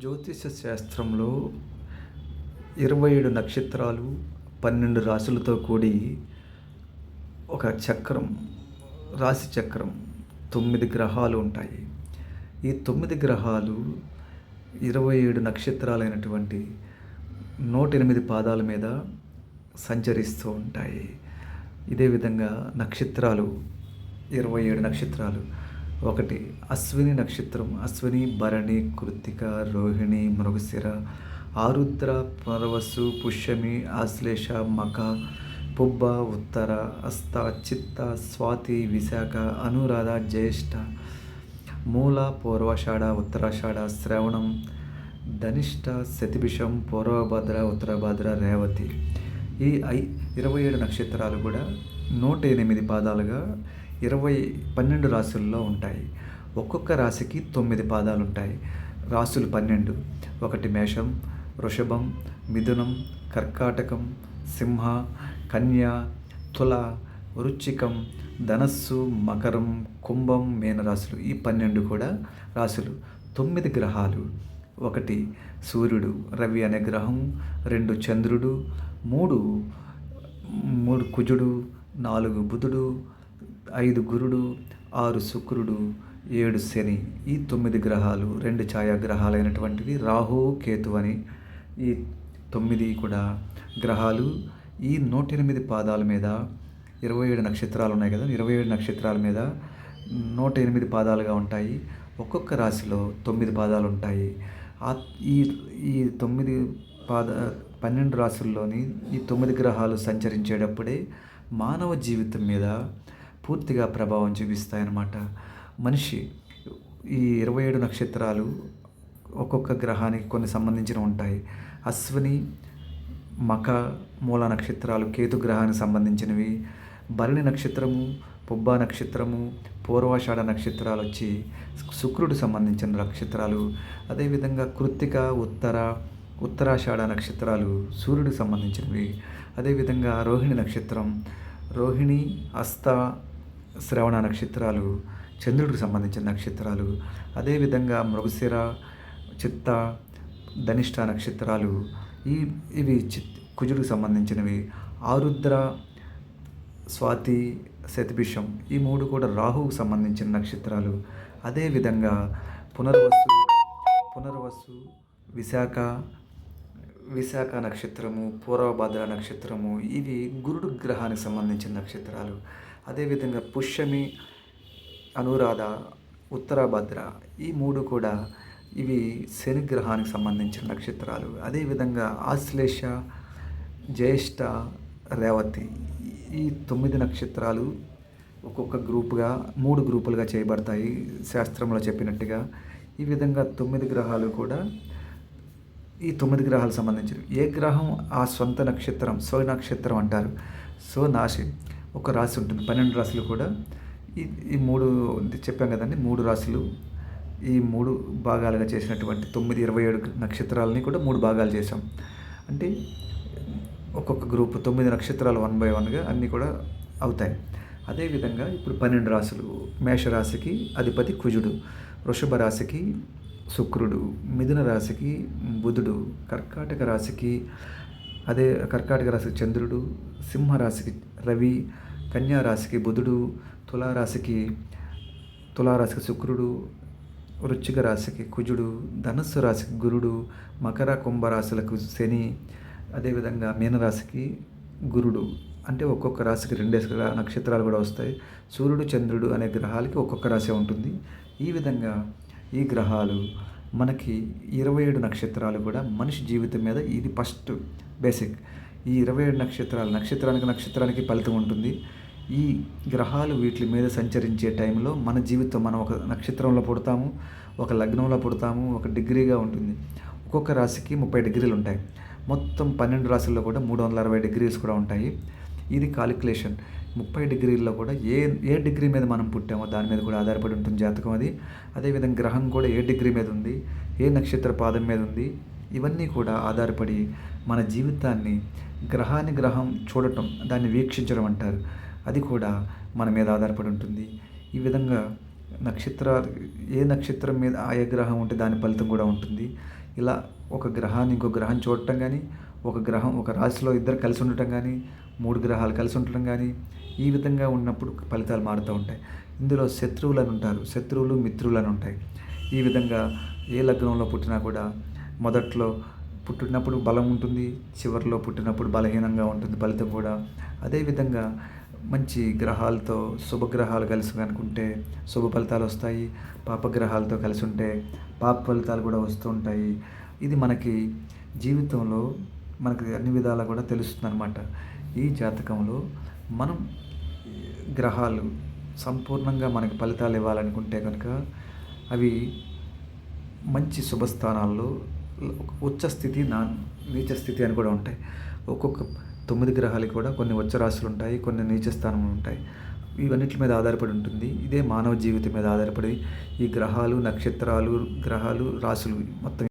జ్యోతిష శాస్త్రంలో 27 నక్షత్రాలు, 12 రాశులతో కూడి ఒక చక్రం, రాశి చక్రం 9 గ్రహాలు ఉంటాయి. ఈ 9 గ్రహాలు 27 నక్షత్రాలైనటువంటి 108 పాదాల మీద సంచరిస్తూ ఉంటాయి. ఇదే విధంగా నక్షత్రాలు 27 నక్షత్రాలు. ఒకటి అశ్విని నక్షత్రం. అశ్విని, భరణి, కృత్తిక, రోహిణి, మృగశిర, ఆరుద్ర, పునర్వసు, పుష్యమి, ఆశ్లేష, మఖ, పుబ్బ, ఉత్తర, హస్త, చిత్త, స్వాతి, విశాఖ, అనురాధ, జ్యేష్ఠ, మూల, పూర్వాషాఢ, ఉత్తరాషాఢ, శ్రవణం, ధనిష్ట, శతభిషం, పూర్వభద్ర, ఉత్తరభద్ర, రేవతి. ఈ 27 నక్షత్రాలు కూడా 108 పాదాలుగా 12 రాశుల్లో ఉంటాయి. ఒక్కొక్క రాశికి 9 పాదాలు ఉంటాయి. రాశులు 12. ఒకటి మేషం, వృషభం, మిథునం, కర్కాటకం, సింహ, కన్య, తుల, వృశ్చికం, ధనస్సు, మకరం, కుంభం, మీనరాశులు. ఈ 12 కూడా రాశులు. 9 గ్రహాలు. ఒకటి సూర్యుడు, రవి అనే గ్రహం. 2 చంద్రుడు, 3 కుజుడు, 4 బుధుడు, 5 గురుడు, 6 శుక్రుడు, 7 శని. ఈ 9 గ్రహాలు 2 ఛాయాగ్రహాలైనటువంటివి రాహు, కేతు అని. ఈ 9 కూడా గ్రహాలు ఈ 108 పాదాల మీద 27 నక్షత్రాలు ఉన్నాయి కదా, 27 నక్షత్రాల మీద 108 పాదాలుగా ఉంటాయి. ఒక్కొక్క రాశిలో 9 పాదాలు ఉంటాయి. ఈ ఈ 12 రాశుల్లోని ఈ 9 గ్రహాలు సంచరించేటప్పుడే మానవ జీవితం మీద పూర్తిగా ప్రభావం చూపిస్తాయన్నమాట. మనిషి ఈ 27 నక్షత్రాలు ఒక్కొక్క గ్రహానికి కొన్ని సంబంధించినవి ఉంటాయి. అశ్విని, మఖ, మూల నక్షత్రాలు కేతు గ్రహానికి సంబంధించినవి. భరణి నక్షత్రము, పుబ్బ నక్షత్రము, పూర్వాషాఢ నక్షత్రాలు వచ్చి శుక్రుడు సంబంధించిన నక్షత్రాలు. అదేవిధంగా కృత్తిక, ఉత్తరాషాఢ నక్షత్రాలు సూర్యుడికి సంబంధించినవి. అదేవిధంగా రోహిణి నక్షత్రం, రోహిణి, హస్త, శ్రవణ నక్షత్రాలు చంద్రుడికి సంబంధించిన నక్షత్రాలు. అదేవిధంగా మృగశిర, చిత్త, ధనిష్ట నక్షత్రాలు ఇవి కుజుడికి సంబంధించినవి. ఆరుద్ర, స్వాతి, శతభిషం ఈ 3 కూడా రాహువుకు సంబంధించిన నక్షత్రాలు. అదేవిధంగా పునర్వసు, విశాఖ నక్షత్రము, పూర్వభద్ర నక్షత్రము ఇవి గురుడు గ్రహానికి సంబంధించిన నక్షత్రాలు. అదేవిధంగా పుష్యమి, అనురాధ, ఉత్తరభద్ర ఈ 3 కూడా ఇవి శని గ్రహానికి సంబంధించిన నక్షత్రాలు. అదేవిధంగా ఆశ్లేష, జ్యేష్ఠ, రేవతి ఈ 9 నక్షత్రాలు ఒక్కొక్క గ్రూపుగా 3 గ్రూపులుగా చేయబడతాయి శాస్త్రంలో చెప్పినట్టుగా. ఈ విధంగా 9 గ్రహాలు కూడా ఈ 9 గ్రహాలకు సంబంధించినవి. ఏ గ్రహం ఆ సొంత నక్షత్రం, స్వనక్షత్రం అంటారు. నాశి ఒక రాశి ఉంటుంది. 12 రాశులు కూడా ఈ 3 చెప్పాం కదండి, 3 రాశులు ఈ 3 భాగాలుగా చేసినటువంటి 27 నక్షత్రాలని కూడా 3 భాగాలు చేసాం. అంటే ఒక్కొక్క గ్రూపు 9 నక్షత్రాలు 1 by 1గా అన్నీ కూడా అవుతాయి. అదేవిధంగా ఇప్పుడు 12 రాశులు. మేషరాశికి అధిపతి కుజుడు, వృషభ రాశికి శుక్రుడు, మిథున రాశికి బుధుడు, కర్కాటక రాశికి చంద్రుడు, సింహరాశికి రవి, కన్యా రాశికి బుధుడు, తులారాశికి శుక్రుడు, వృశ్చిక రాశికి కుజుడు, ధనుస్సు రాశికి గురుడు, మకర, కుంభ రాశులకు శని, అదేవిధంగా మీనరాశికి గురుడు. అంటే ఒక్కొక్క రాశికి 2 నక్షత్రాలు కూడా వస్తాయి. సూర్యుడు, చంద్రుడు అనే గ్రహాలకి ఒక్కొక్క రాశి ఉంటుంది. ఈ విధంగా ఈ గ్రహాలు మనకి 27 నక్షత్రాలు కూడా మనిషి జీవితం మీద ఇది ఫస్ట్ బేసిక్. ఈ 27 నక్షత్రానికి ఫలితం ఉంటుంది. ఈ గ్రహాలు వీటి మీద సంచరించే టైంలో మన జీవితం, మనం ఒక నక్షత్రంలో పుడతాము, ఒక లగ్నంలో పుడతాము, ఒక డిగ్రీగా ఉంటుంది. ఒక్కొక్క రాశికి 30 డిగ్రీలు ఉంటాయి. మొత్తం 12 రాశుల్లో కూడా 360 డిగ్రీస్ కూడా ఉంటాయి. ఇది కాలిక్యులేషన్. 30 డిగ్రీల్లో కూడా ఏ డిగ్రీ మీద మనం పుట్టామో దాని మీద కూడా ఆధారపడి ఉంటుంది జాతకం అది. అదేవిధంగా గ్రహం కూడా ఏ డిగ్రీ మీద ఉంది, ఏ నక్షత్ర పాదం మీద ఉంది, ఇవన్నీ కూడా ఆధారపడి మన జీవితాన్ని గ్రహం చూడటం, దాన్ని వీక్షించడం అంటారు. అది కూడా మన మీద ఆధారపడి ఉంటుంది. ఈ విధంగా నక్షత్రాలు ఏ నక్షత్రం మీద ఏ గ్రహం ఉంటే దాని ఫలితం కూడా ఉంటుంది. ఇలా ఒక గ్రహాన్ని ఇంకో గ్రహం చూడటం గానీ, ఒక గ్రహం ఒక రాశిలో ఇద్దరు కలిసి ఉండటం గానీ, 3 గ్రహాలు కలిసి ఉండటం గానీ, ఈ విధంగా ఉన్నప్పుడు ఫలితాలు మారుతూ ఉంటాయి. ఇందులో శత్రువులని ఉంటారు. శత్రువులు, మిత్రులని ఉంటాయి. ఈ విధంగా ఏ లగ్నంలో పుట్టినా కూడా మొదట్లో పుట్టినప్పుడు బలం ఉంటుంది. చివరిలో పుట్టినప్పుడు బలహీనంగా ఉంటుంది ఫలితం కూడా. అదేవిధంగా మంచి గ్రహాలతో శుభగ్రహాలు కలిసి కనుకుంటే శుభ ఫలితాలు వస్తాయి. పాపగ్రహాలతో కలిసి ఉంటే పాప ఫలితాలు కూడా వస్తూ ఉంటాయి. ఇది మనకి జీవితంలో మనకి అన్ని విధాలా కూడా తెలుస్తుందన్నమాట. ఈ జాతకంలో మనం గ్రహాలు సంపూర్ణంగా మనకి ఫలితాలు ఇవ్వాలనుకుంటే కనుక అవి మంచి శుభస్థానాల్లో ఉచ్చ స్థితి, నీచ స్థితి అని కూడా ఉంటాయి. ఒక్కొక్క 9 గ్రహాలకి కూడా కొన్ని ఉచ్చ రాశులు ఉంటాయి, కొన్ని నీచ స్థానంలో ఉంటాయి. ఇవన్నిటి మీద ఆధారపడి ఉంటుంది. ఇదే మానవ జీవితం మీద ఆధారపడి ఈ గ్రహాలు, నక్షత్రాలు, రాశులు మొత్తం